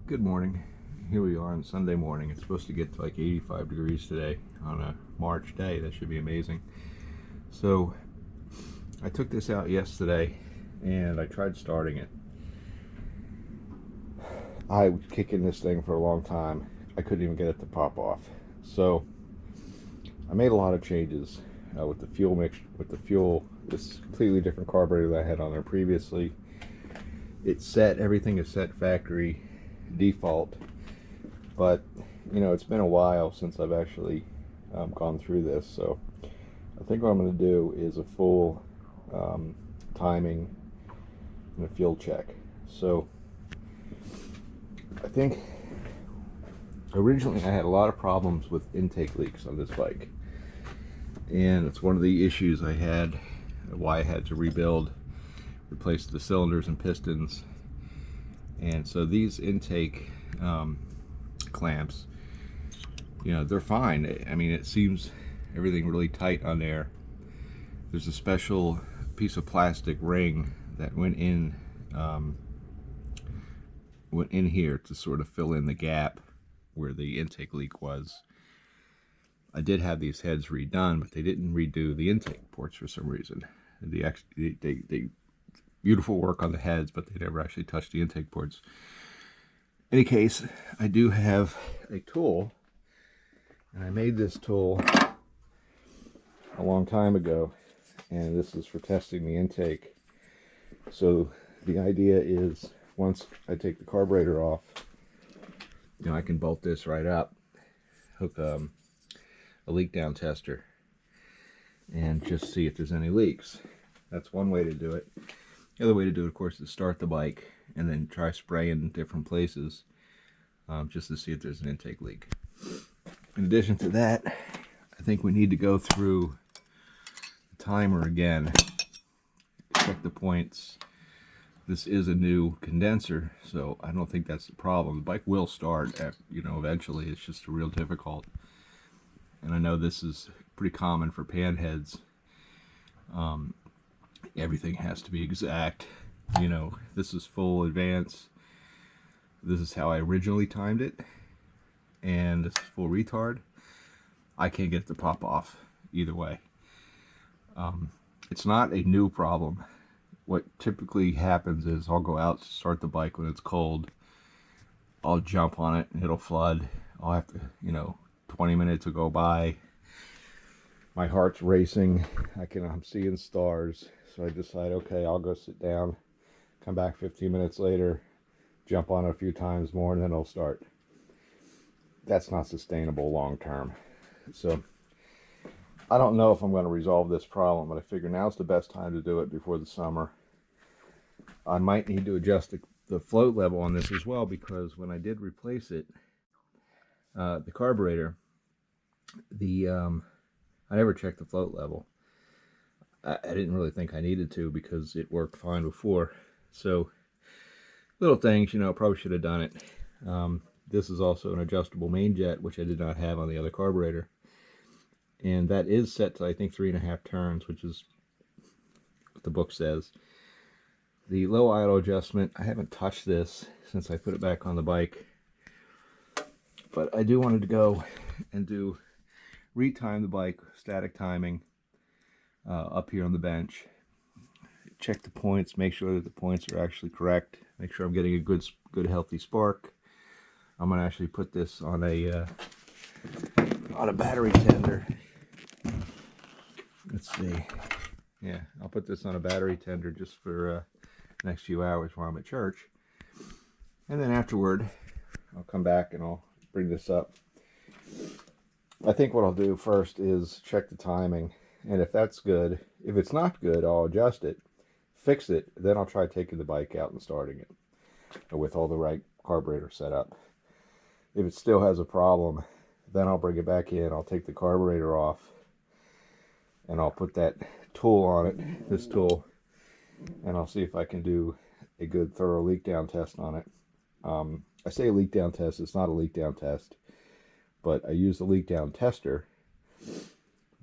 Good morning. Here we are on Sunday morning. It's supposed to get to like 85 degrees today on a March day. That should be amazing. So I took this out yesterday and I tried starting it. I was kicking this thing for a long time. I couldn't even get it to pop off. So I made a lot of changes with the fuel mix. With the fuel, this completely different carburetor that I had on there previously. It's set. Everything is set factory default. But you know, it's been a while since I've actually gone through this, so I think what I'm going to do is a full timing and a fuel check. So I think originally I had a lot of problems with intake leaks on this bike, and it's one of the issues I had, why I had to replace the cylinders and pistons. And so these intake clamps, you know, they're fine. I mean, it seems everything really tight on there. There's a special piece of plastic ring that went in here to sort of fill in the gap where the intake leak was. I did have these heads redone, but they didn't redo the intake ports for some reason. They beautiful work on the heads, but they never actually touched the intake ports. In any case, I do have a tool, and I made this tool a long time ago, and this is for testing the intake. So the idea is, once I take the carburetor off, you know, I can bolt this right up, hook a leak down tester, and just see if there's any leaks. That's one way to do it. The other way to do it, of course, is start the bike and then try spraying in different places just to see if there's an intake leak. In addition to that, I think we need to go through the timer again, check the points. This is a new condenser, so I don't think that's the problem. The bike will start at, you know, eventually. It's just real difficult. And I know this is pretty common for panheads. Everything has to be exact. You know, this is full advance. This is how I originally timed it, and this is full retard. I can't get it to pop off either way. It's not a new problem. What typically happens is I'll go out to start the bike when it's cold. I'll jump on it and it'll flood. I'll have to, you know, 20 minutes will go by. My heart's racing. I'm seeing stars. So I decide, okay, I'll go sit down, come back 15 minutes later, jump on it a few times more, and then it'll start. That's not sustainable long term. So I don't know if I'm going to resolve this problem, but I figure now's the best time to do it before the summer. I might need to adjust the float level on this as well, because when I did replace it, the carburetor, I never checked the float level. I didn't really think I needed to because it worked fine before. So little things, you know, probably should have done it. This is also an adjustable main jet, which I did not have on the other carburetor. And that is set to, I think, 3.5 turns, which is what the book says. The low idle adjustment, I haven't touched this since I put it back on the bike. But I do want to go and retime the bike, static timing, up here on the bench. Check the points, make sure that the points are actually correct, make sure I'm getting a good healthy spark. I'm going to actually put this on a battery tender. Let's see. Yeah, I'll put this on a battery tender just for the next few hours while I'm at church. And then afterward, I'll come back and I'll bring this up. I think what I'll do first is check the timing. And if that's good, if it's not good, I'll adjust it, fix it, then I'll try taking the bike out and starting it with all the right carburetor set up. If it still has a problem, then I'll bring it back in, I'll take the carburetor off, and I'll put that tool on it, this tool, and I'll see if I can do a good thorough leak down test on it. I say leak down test, it's not a leak down test, but I use the leak down tester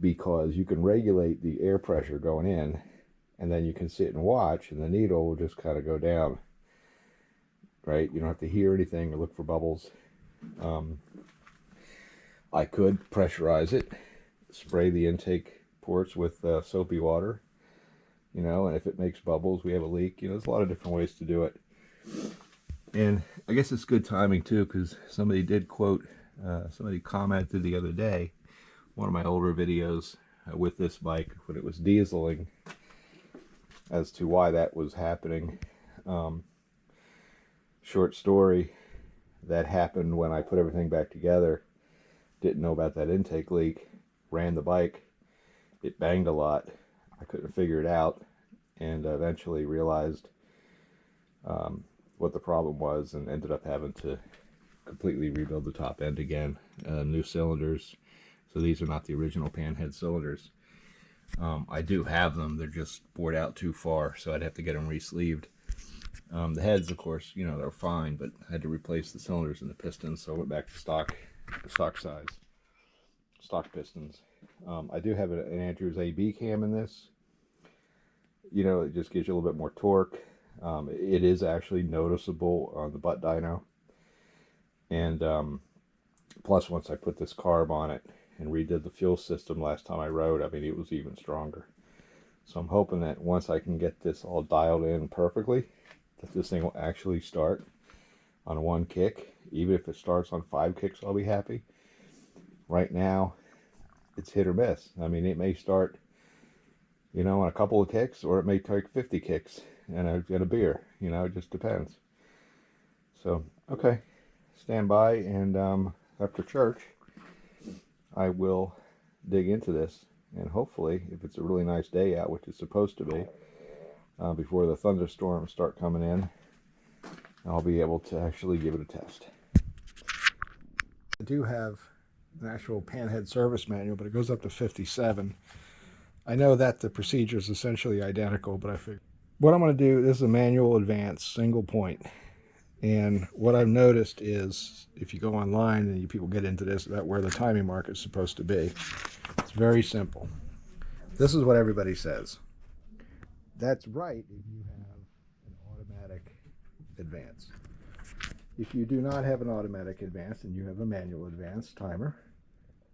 because you can regulate the air pressure going in, and then you can sit and watch, and the needle will just kind of go down. right? You don't have to hear anything or look for bubbles. I could pressurize it, spray the intake ports with soapy water, you know, and if it makes bubbles, we have a leak. You know, there's a lot of different ways to do it. And I guess it's good timing too, because somebody did quote, somebody commented the other day, one of my older videos with this bike when it was dieseling, as to why that was happening. Short story, that happened when I put everything back together. Didn't know about that intake leak, ran the bike, it banged a lot. I couldn't figure it out, and eventually realized what the problem was, and ended up having to completely rebuild the top end again. New cylinders, so these are not the original Panhead cylinders. I do have them, they're just bored out too far, so I'd have to get them re-sleeved. The heads, of course, you know, they're fine, but I had to replace the cylinders and the pistons, so I went back to stock size, stock pistons. I do have an Andrews AB cam in this. You know, it just gives you a little bit more torque. It is actually noticeable on the butt dyno. And plus, once I put this carb on it and redid the fuel system last time I rode, I mean, it was even stronger. So I'm hoping that once I can get this all dialed in perfectly, that this thing will actually start on one kick. Even if it starts on 5 kicks, I'll be happy. Right now, it's hit or miss. I mean, it may start, you know, on a couple of kicks, or it may take 50 kicks and a beer. You know, it just depends. So, okay, stand by, and after church, I will dig into this, and hopefully, if it's a really nice day out, which it's supposed to be, before the thunderstorms start coming in, I'll be able to actually give it a test. I do have an actual Panhead service manual, but it goes up to 57. I know that the procedure is essentially identical, but I figured what I'm going to do, this is a manual advance single point. And what I've noticed is, if you go online and people get into this about where the timing mark is supposed to be, it's very simple. This is what everybody says. That's right if you have an automatic advance. If you do not have an automatic advance and you have a manual advance timer,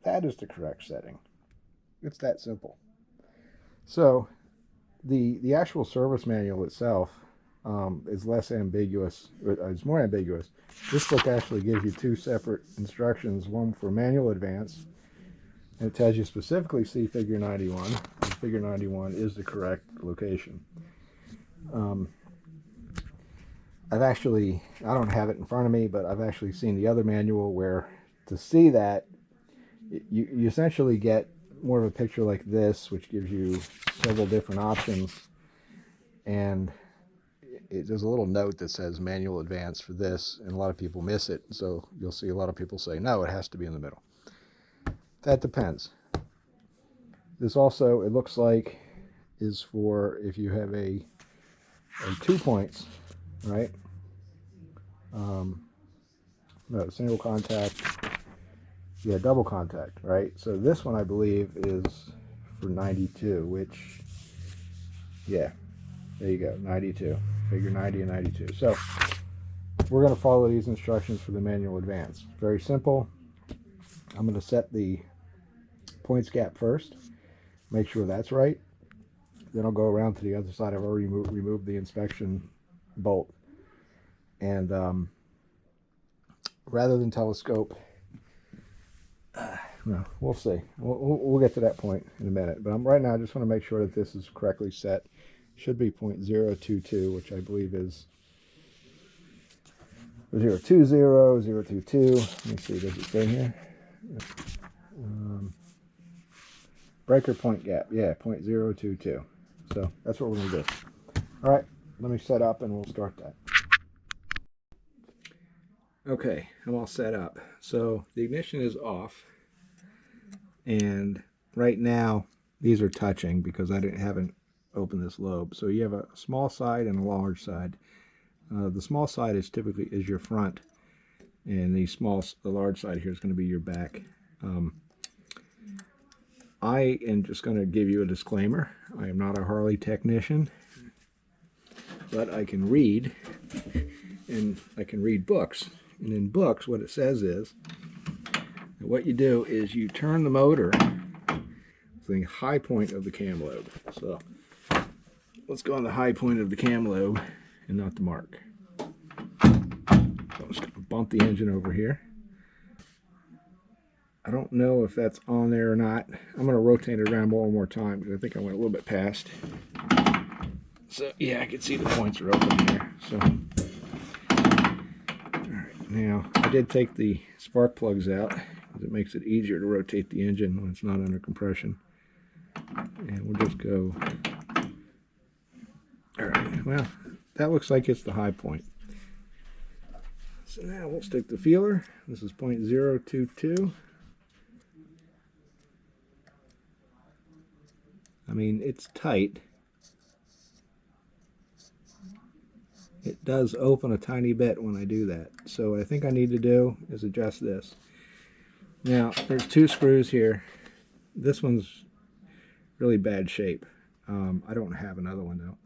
that is the correct setting. It's that simple. So the actual service manual itself is less ambiguous. It's more ambiguous. This book actually gives you 2 separate instructions, one for manual advance, and it tells you specifically see figure 91. And figure 91 is the correct location. I don't have it in front of me, but I've actually seen the other manual where to see that, you essentially get more of a picture like this, which gives you several different options, and there's a little note that says manual advance for this, and a lot of people miss it, so you'll see a lot of people say, no, it has to be in the middle. That depends. This also, it looks like, is for if you have a 2 points, right? No, single contact. Yeah, double contact, right? So this one, I believe, is for 92, which, yeah, there you go, 92. Figure 90 and 92. So we're going to follow these instructions for the manual advance. Very simple. I'm going to set the points gap first, make sure that's right. Then I'll go around to the other side. I've already removed the inspection bolt. And rather than telescope, no, we'll see. We'll get to that point in a minute. But right now, I just want to make sure that this is correctly set. Should be 0.022, which I believe is 020, 022. Let me see, does it say here? Breaker point gap, yeah, 0.022. So that's what we're going to do. All right, let me set up and we'll start that. Okay, I'm all set up. So the ignition is off, and right now these are touching because I haven't opened this lobe. So you have a small side and a large side. The small side is typically your front, and the large side here is going to be your back. I am just going to give you a disclaimer. I am not a Harley technician, but I can read and I can read books. And in books, what it says is that what you do is you turn the motor to the high point of the cam lobe. So let's go on the high point of the cam lobe and not the mark. So I'm just going to bump the engine over here. I don't know if that's on there or not. I'm going to rotate it around one more time because I think I went a little bit past. So yeah, I can see the points are open there. So alright, now I did take the spark plugs out because it makes it easier to rotate the engine when it's not under compression. And we'll just go. Alright, well, that looks like it's the high point. So now we'll stick the feeler. This is 0.022. I mean, it's tight. It does open a tiny bit when I do that. So what I think I need to do is adjust this. Now, there's two screws here. This one's really bad shape. I don't have another one though.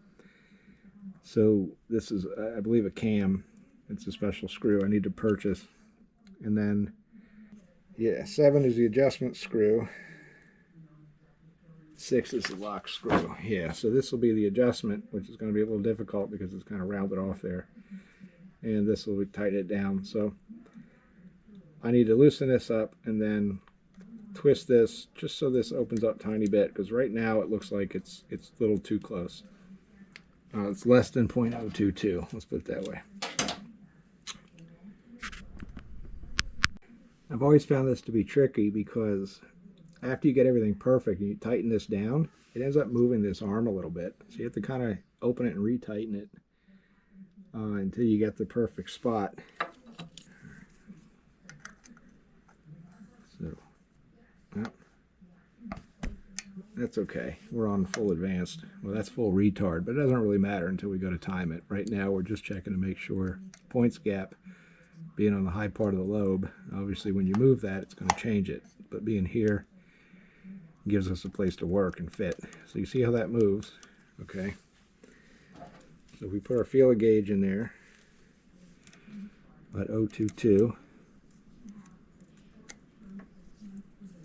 So this is, I believe, a cam. It's a special screw I need to purchase. And then, yeah, 7 is the adjustment screw. 6 is the lock screw. Yeah, so this will be the adjustment, which is going to be a little difficult because it's kind of rounded off there. And this will tighten it down. So I need to loosen this up and then twist this just so this opens up a tiny bit, because right now it looks like it's a little too close. It's less than 0.022, let's put it that way. I've always found this to be tricky because after you get everything perfect and you tighten this down, it ends up moving this arm a little bit. So you have to kind of open it and retighten it until you get the perfect spot. So, well, that's okay. We're on full advanced. Well, that's full retard, but it doesn't really matter until we go to time it. Right now, we're just checking to make sure points gap being on the high part of the lobe. Obviously, when you move that, it's going to change it. But being here gives us a place to work and fit. So you see how that moves, okay? So we put our feeler gauge in there at 0.022.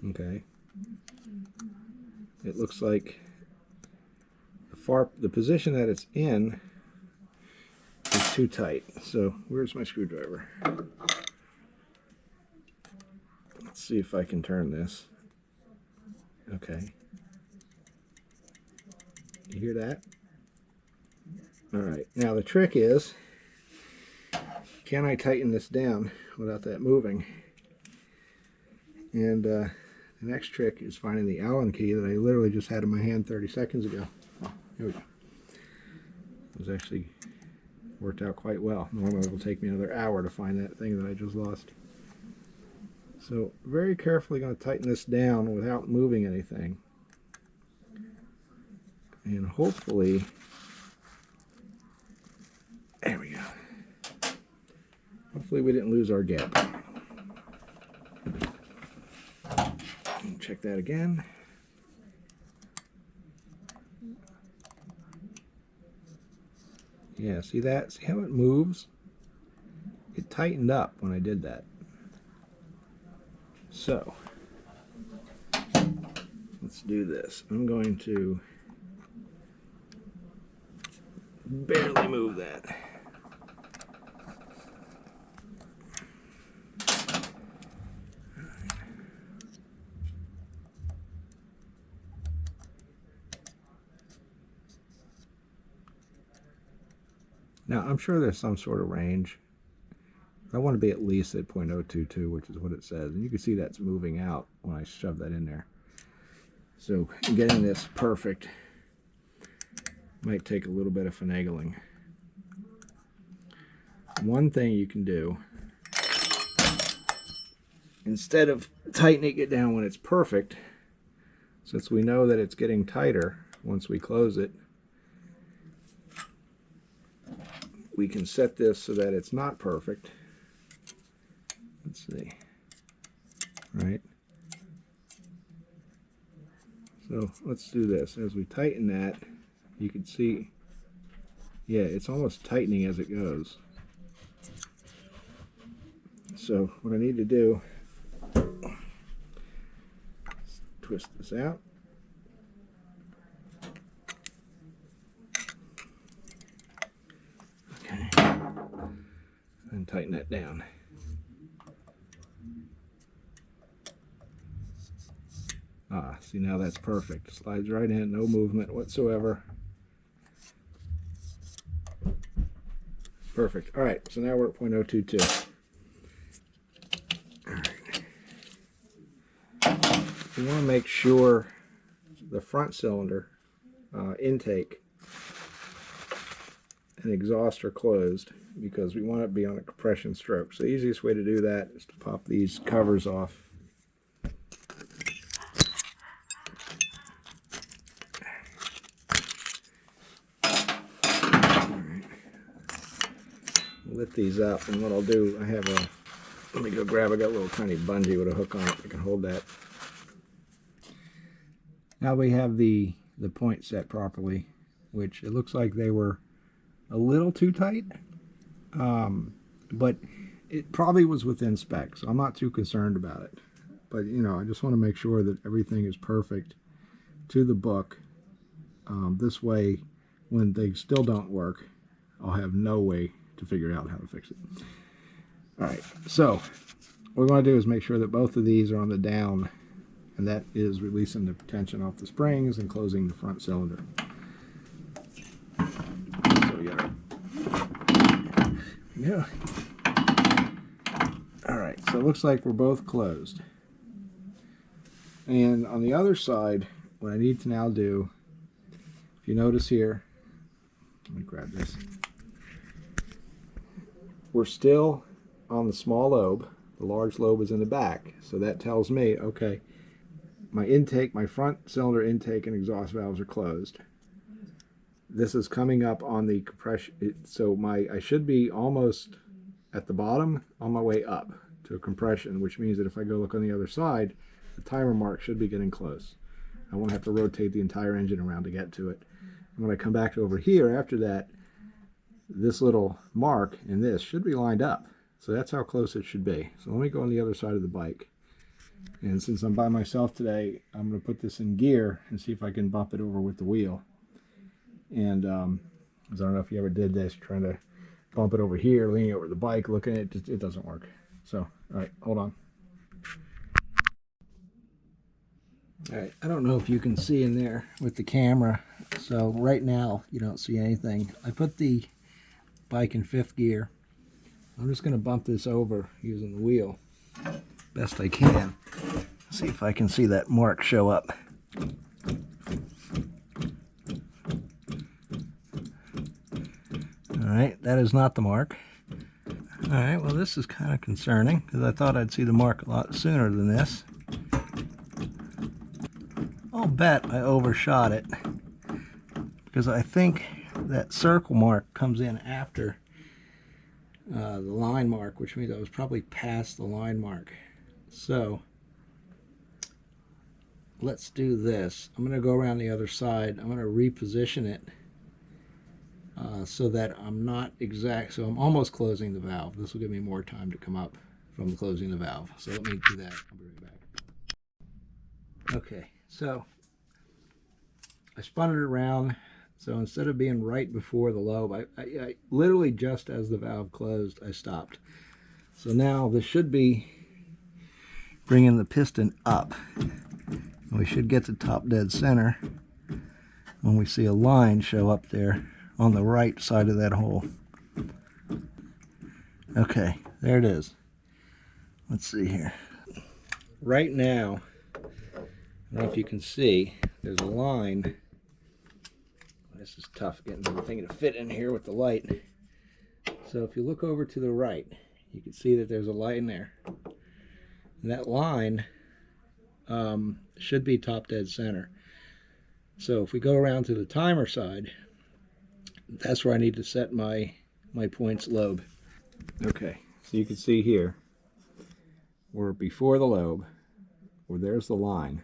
Okay. It looks like the position that it's in is too tight. So where's my screwdriver? Let's see if I can turn this. Okay. You hear that? Alright, now the trick is, can I tighten this down without that moving? And the next trick is finding the Allen key that I literally just had in my hand 30 seconds ago. Oh, here we go. It was actually worked out quite well. Normally it will take me another hour to find that thing that I just lost. So very carefully going to tighten this down without moving anything. And hopefully, there we go. Hopefully we didn't lose our gap. Check that again. Yeah, see that? See how it moves? It tightened up when I did that. So, let's do this. I'm going to barely move that. Now, I'm sure there's some sort of range. I want to be at least at 0.022, which is what it says. And you can see that's moving out when I shove that in there. So getting this perfect might take a little bit of finagling. One thing you can do, instead of tightening it down when it's perfect, since we know that it's getting tighter once we close it, we can set this so that it's not perfect. Let's see. Right. So let's do this. As we tighten that, you can see, yeah, it's almost tightening as it goes. so what I need to do is twist this out. Okay. And tighten that down. Ah, see, now that's perfect. Slides right in, no movement whatsoever. Perfect. All right, so now we're at 0.022. All right. We want to make sure the front cylinder intake and exhaust are closed, because we want it to be on a compression stroke. So the easiest way to do that is to pop these covers off. Lift these up, and what I'll do, let me go grab, I got a little tiny bungee with a hook on it. I can hold that. Now we have the point set properly, which it looks like they were a little too tight, but it probably was within spec, so I'm not too concerned about it. But you know, I just want to make sure that everything is perfect to the book. This way, when they still don't work, I'll have no way to figure out how to fix it. All right, so what we want to do is make sure that both of these are on the down, and that is releasing the tension off the springs and closing the front cylinder. So we got yeah. All right, so it looks like we're both closed. And on the other side, what I need to now do, if you notice here, let me grab this. We're still on the small lobe. The large lobe is in the back. So that tells me, okay, my intake, my front cylinder intake and exhaust valves are closed. This is coming up on the compression. So I should be almost at the bottom on my way up to a compression, which means that if I go look on the other side, the timer mark should be getting close. I won't have to rotate the entire engine around to get to it. And when I come back over here after that, this little mark and this should be lined up. So that's how close it should be. So let me go on the other side of the bike. And since I'm by myself today, I'm going to put this in gear and see if I can bump it over with the wheel. And because I don't know if you ever did this, trying to bump it over here, leaning over the bike, looking at it, it doesn't work. So, all right, hold on. All right, I don't know if you can see in there with the camera. So right now, you don't see anything. I put the bike in 5th gear. I'm just going to bump this over using the wheel best I can. See if I can see that mark show up. All right, that is not the mark. All right, well, this is kind of concerning because I thought I'd see the mark a lot sooner than this. I'll bet I overshot it because I think that circle mark comes in after the line mark, which means I was probably past the line mark. So let's do this. I'm going to go around the other side. I'm going to reposition it so that I'm not exact. So I'm almost closing the valve. This will give me more time to come up from closing the valve. So let me do that. I'll be right back. Okay, so I spun it around. So instead of being right before the lobe, I literally just as the valve closed, I stopped. So now this should be bringing the piston up. We should get to top dead center when we see a line show up there on the right side of that hole. Okay, there it is. Let's see here. Right now, I don't know if you can see, there's a line. This is tough getting the thing to fit in here with the light. So if you look over to the right, you can see that there's a line there. And that line should be top dead center. So if we go around to the timer side, that's where I need to set my points lobe. Okay, so you can see here, we're before the lobe, where there's the line.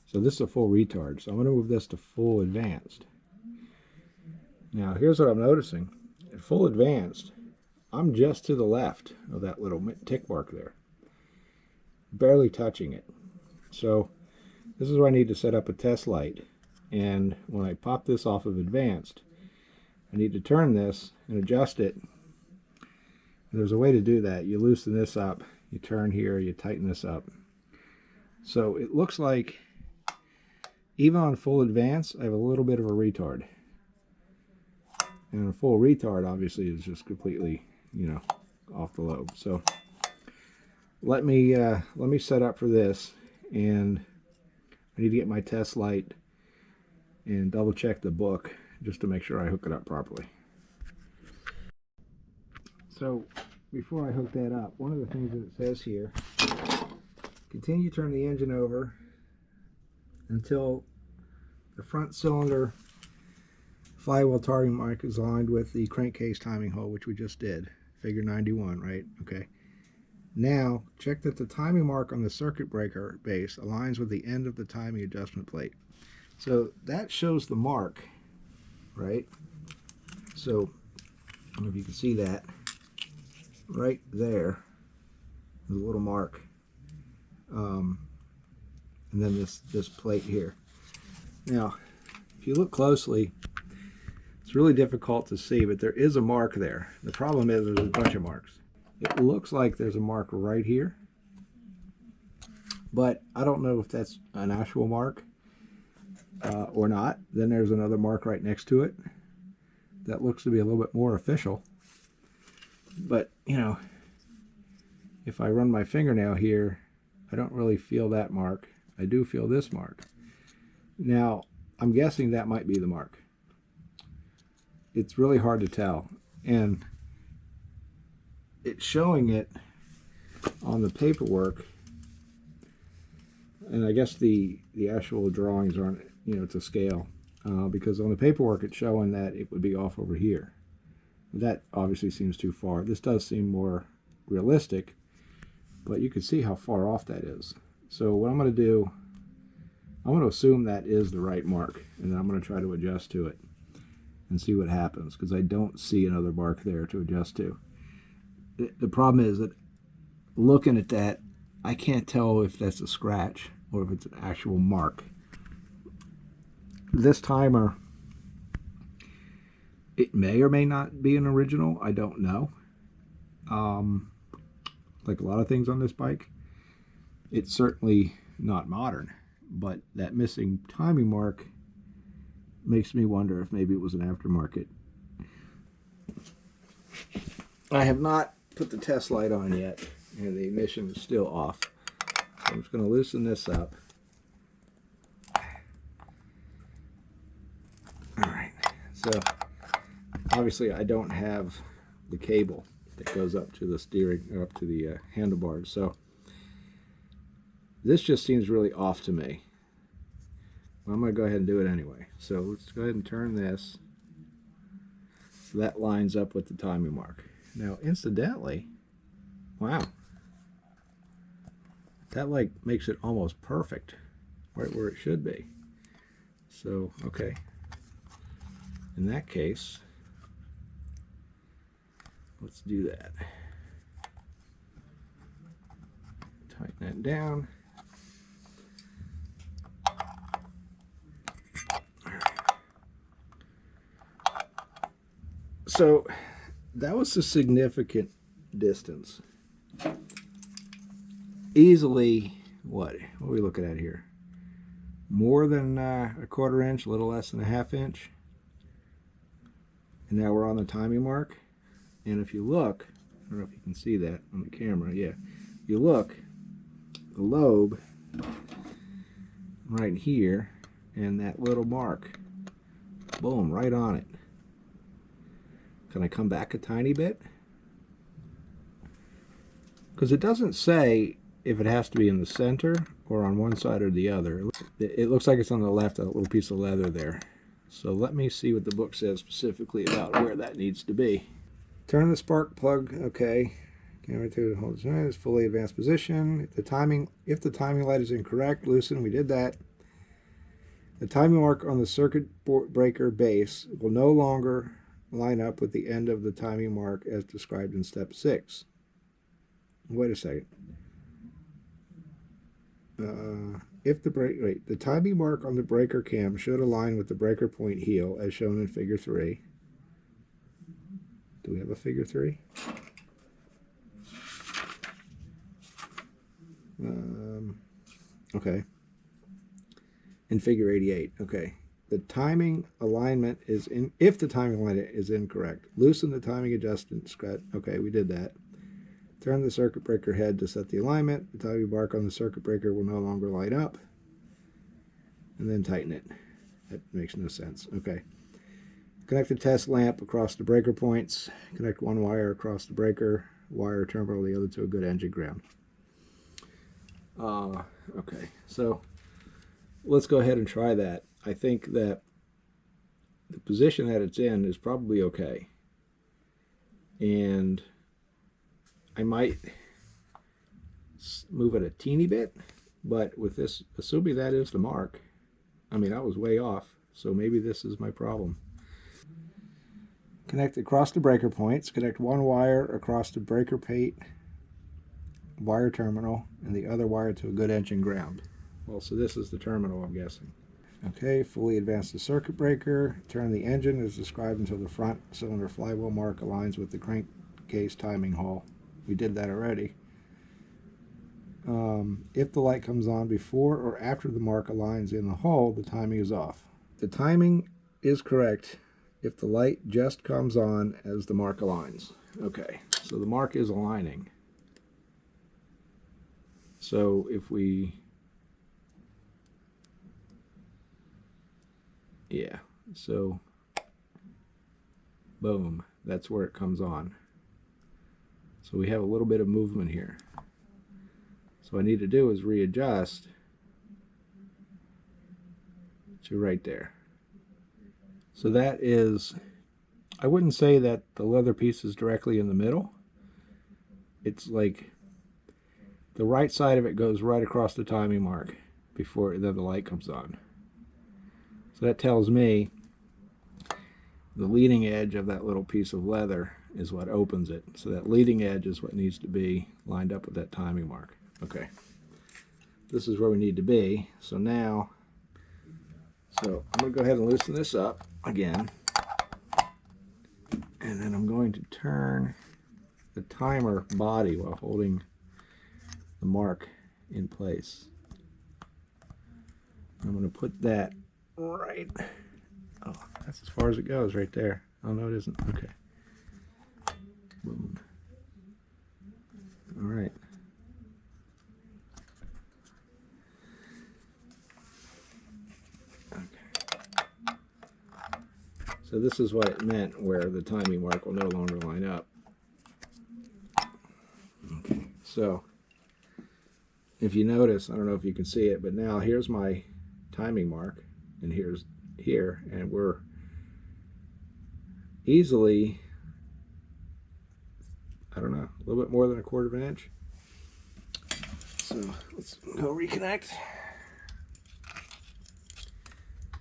So this is a full retard. So I'm going to move this to full advanced. Now here's what I'm noticing. At full advanced, I'm just to the left of that little tick mark there, barely touching it. So this is where I need to set up a test light. And when I pop this off of advanced, I need to turn this and adjust it. There's a way to do that. You loosen this up, you turn here, you tighten this up. So it looks like even on full advance, I have a little bit of a retard. And a full retard obviously is just completely, you know, off the lobe. So let me set up for this, and I need to get my test light and double check the book just to make sure I hook it up properly. So before I hook that up, one of the things that it says here, continue to turn the engine over until the front cylinder flywheel timing mark is aligned with the crankcase timing hole, which we just did. Figure 91, right? Okay. Now, check that the timing mark on the circuit breaker base aligns with the end of the timing adjustment plate. So that shows the mark, right? So, I don't know if you can see that. Right there is a little mark. And then this plate here. Now, if you look closely, it's really difficult to see, but there is a mark there. The problem is there's a bunch of marks. It looks like there's a mark right here, but I don't know if that's an actual mark or not. Then there's another mark right next to it that looks to be a little bit more official. But, you know, if I run my fingernail here, I don't really feel that mark. I do feel this mark. Now, I'm guessing that might be the mark. It's really hard to tell. And it's showing it on the paperwork. And I guess the actual drawings aren't, you know, to scale. Because on the paperwork it's showing that it would be off over here. That obviously seems too far. This does seem more realistic, but you can see how far off that is. So what I'm going to do, I'm going to assume that is the right mark, and then I'm going to try to adjust to it and see what happens, because I don't see another mark there to adjust to. The problem is that looking at that, I can't tell if that's a scratch or if it's an actual mark. This timer, it may or may not be an original. I don't know. Like a lot of things on this bike, it's certainly not modern, but that missing timing mark makes me wonder if maybe it was an aftermarket. I have not put the test light on yet, and the ignition is still off. So I'm just going to loosen this up. All right. So obviously I don't have the cable that goes up to the steering, up to the handlebars. So this just seems really off to me. Well, I'm going to go ahead and do it anyway. So let's go ahead and turn this so that lines up with the timing mark. Now, incidentally, wow, that like makes it almost perfect, right where it should be. So, okay. In that case, let's do that. Tighten that down. So that was a significant distance. Easily, what are we looking at here? More than a quarter inch, a little less than a half inch. And now we're on the timing mark. And if you look, I don't know if you can see that on the camera, yeah. If you look, the lobe right here, and that little mark, boom, right on it. Can I come back a tiny bit? Because it doesn't say if it has to be in the center or on one side or the other. It looks like it's on the left, a little piece of leather there. So let me see what the book says specifically about where that needs to be. Turn the spark plug, okay. Camera to hold its fully advanced position. If the timing light is incorrect, loosen, we did that. The timing mark on the circuit breaker base will no longer line up with the end of the timing mark as described in step 6. Wait a second. If the timing mark on the breaker cam should align with the breaker point heel as shown in figure 3. Do we have a figure 3? Okay. In figure 88. Okay. The timing alignment is in. If the timing alignment is incorrect, loosen the timing adjustment. Okay, we did that. Turn the circuit breaker head to set the alignment. The timing mark on the circuit breaker will no longer light up. And then tighten it. That makes no sense. Okay. Connect the test lamp across the breaker points. Connect one wire across the breaker wire terminal, the other to a good engine ground. Okay, so let's go ahead and try that. I think that the position that it's in is probably okay. And I might move it a teeny bit, but with this, assuming that is the mark, I mean, I was way off, so maybe this is my problem. Connect across the breaker points. Connect one wire across the breaker plate wire terminal and the other wire to a good engine ground. Well, so this is the terminal, I'm guessing. Okay, fully advance the circuit breaker. Turn the engine as described until the front cylinder flywheel mark aligns with the crankcase timing hall. We did that already. If the light comes on before or after the mark aligns in the hull, the timing is off. The timing is correct if the light just comes on as the mark aligns. Okay, so the mark is aligning. So if we, yeah, so boom, that's where it comes on. So we have a little bit of movement here. So what I need to do is readjust to right there. So that is, I wouldn't say that the leather piece is directly in the middle. It's like the right side of it goes right across the timing mark before then the light comes on. So that tells me the leading edge of that little piece of leather is what opens it. So that leading edge is what needs to be lined up with that timing mark. Okay. This is where we need to be. So now, so I'm going to go ahead and loosen this up again. And then I'm going to turn the timer body while holding the mark in place. I'm going to put that right. Oh, that's as far as it goes right there. Oh, no, it isn't. Okay. Boom. All right. Okay. So this is what it meant where the timing mark will no longer line up. Okay. So if you notice, I don't know if you can see it, but now here's my timing mark, and here's here, and we're easily, I don't know, a little bit more than 1/4 of an inch. So let's go reconnect.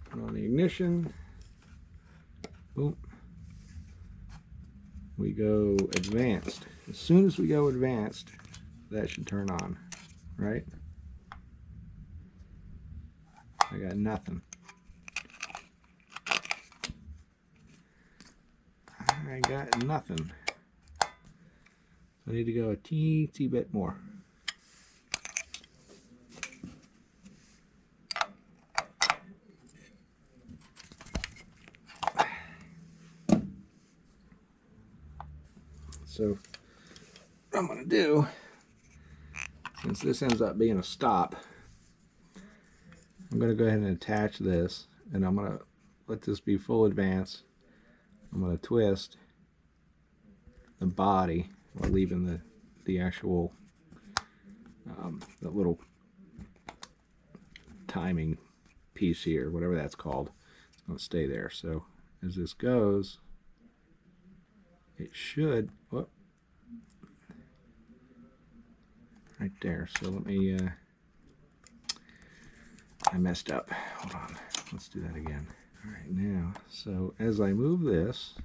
Put on the ignition. Boom. We go advanced. As soon as we go advanced, that should turn on, right? I got nothing. I got nothing. I need to go a teensy bit more. So what I'm going to do, since this ends up being a stop, I'm going to go ahead and attach this, and I'm going to let this be full advance. I'm going to twist the body while leaving the actual that little timing piece here, whatever that's called. It's going to stay there. So as this goes, it should, whoop, right there. So let me, I messed up. Hold on. Let's do that again. All right, now, so as I move this,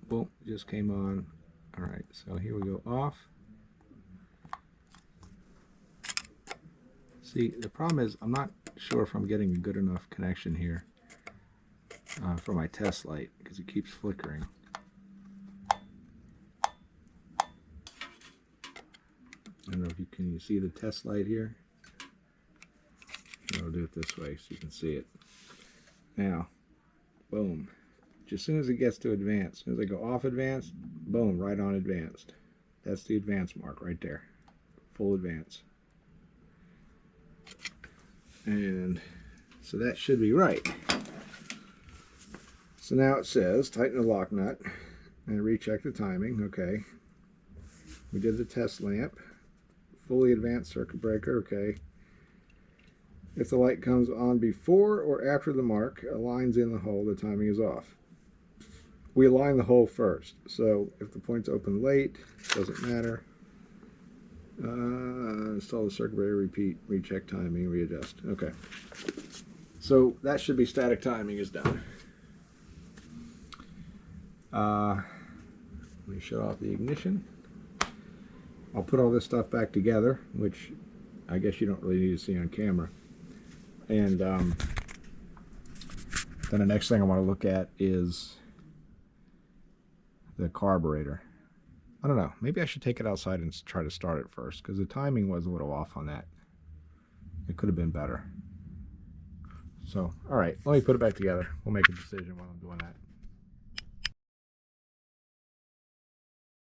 Boom, just came on. All right, so here we go off. See, the problem is I'm not sure if I'm getting a good enough connection here for my test light because it keeps flickering. I don't know if you can see the test light here. I'll do it this way so you can see it. Now, boom. Just as soon as it gets to advanced, as soon as I go off advanced, boom, right on advanced. That's the advanced mark right there. Full advance. And so that should be right. So now it says tighten the lock nut and recheck the timing. Okay. We did the test lamp. Fully advanced circuit breaker. Okay. If the light comes on before or after the mark aligns in the hole, the timing is off. We align the hole first. So if the point's open late, doesn't matter. Install the circuit breaker, repeat, recheck timing, readjust. Okay. So that should be static timing is done. Let me shut off the ignition. I'll put all this stuff back together, which I guess you don't really need to see on camera. And then the next thing I want to look at is the carburetor. I don't know. Maybe I should take it outside and try to start it first because the timing was a little off on that. It could have been better. So, all right. Let me put it back together. We'll make a decision while I'm doing that.